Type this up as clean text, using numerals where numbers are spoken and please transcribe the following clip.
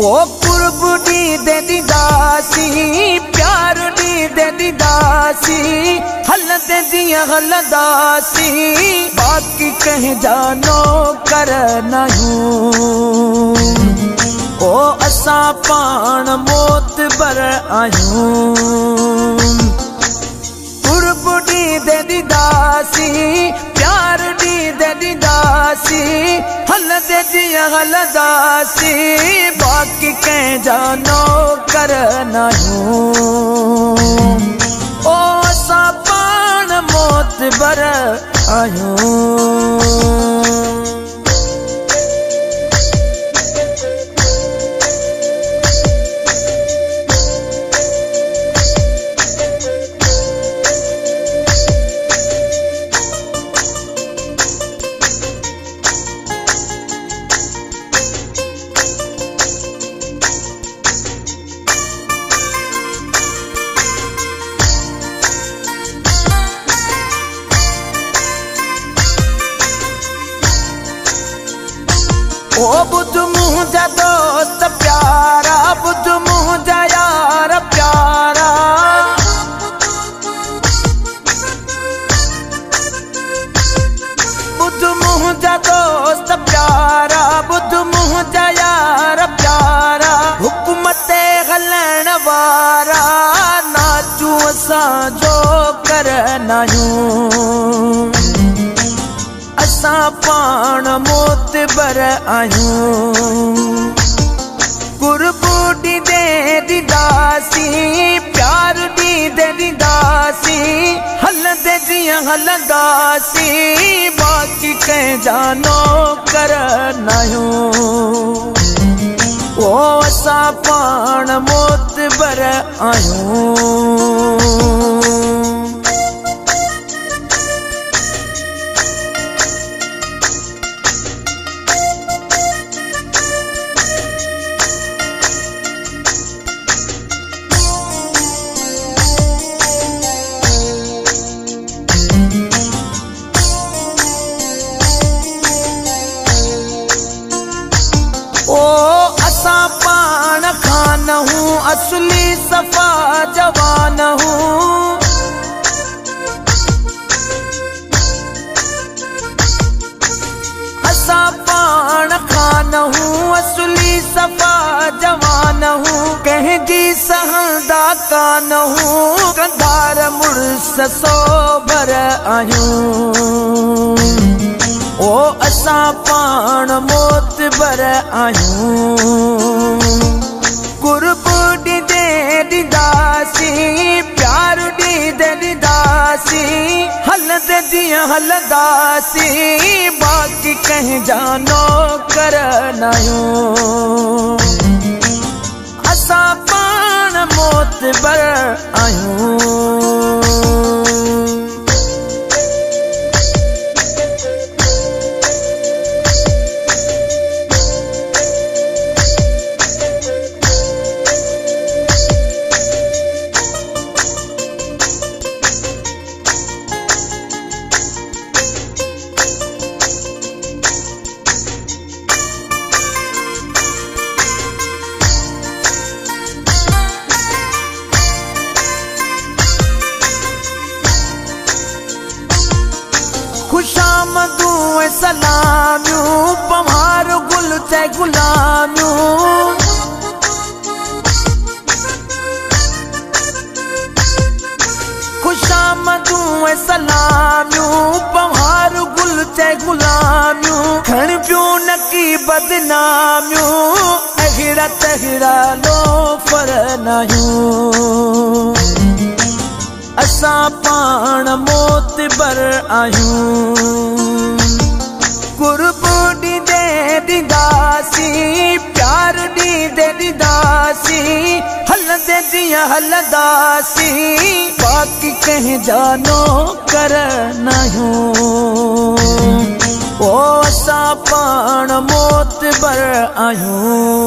ओ कुर्ब दी दे दासी प्यार दी दे दासी हलद दिया हलदासी बाकी कह जानो कर नहीं ओ असा पान मोत बर आयूं कुर्ब दी दे दासी प्यार दी दे दासी हलद दिया हलदासी बाकी कह जानो कर नहीं ओ असा पान मोत बर आयूं। ओ बुध मुझा दोस्त प्यारा बुध मुझा यार प्यारा बुध मुझा दोस्त प्यारा बुध मुझा यार प्यारा हुकूमते हलन वारा नाचू असा जो कर नायूं असा पान मोत बर आयूं कुर्बू दी दे दासी प्यार दी दे दासी हलद दिया हलदासी बाकी कह जानो कर नायूं ओ असा पान मोत बर आयूं। ओ असा पान खान हूँ असली सफा जवान हूँ असा पान खान हूँ असली सफा जवान हूँ कह जी सहदा कान हूँ कंधार मुर्स सोबर आयूं ओ असा पान मोत बर आयूं कुर्ब दी दे दासी प्यार दी दे दासी हलद दिया हलदासी बाकी कह जानो कर नायूं असा पान मोत बर आयूं। खुशामदू सलाम्यूं पम्हार गुल चे गुलाम्यूं खुशामदू सलाम्यूं पम्हार गुल चे गुलाम्यूं खण पियो नकी बदनाम्यूं अहिड़ा तहिड़ा लो पर नायूं असा पान मोत बर आयूं कुर्बू दी दे दासी प्यार दी दे दासी हलद दिया हलदासी बाकी कह जानो कर नायूं ओ असा पान मोत बर आयूं।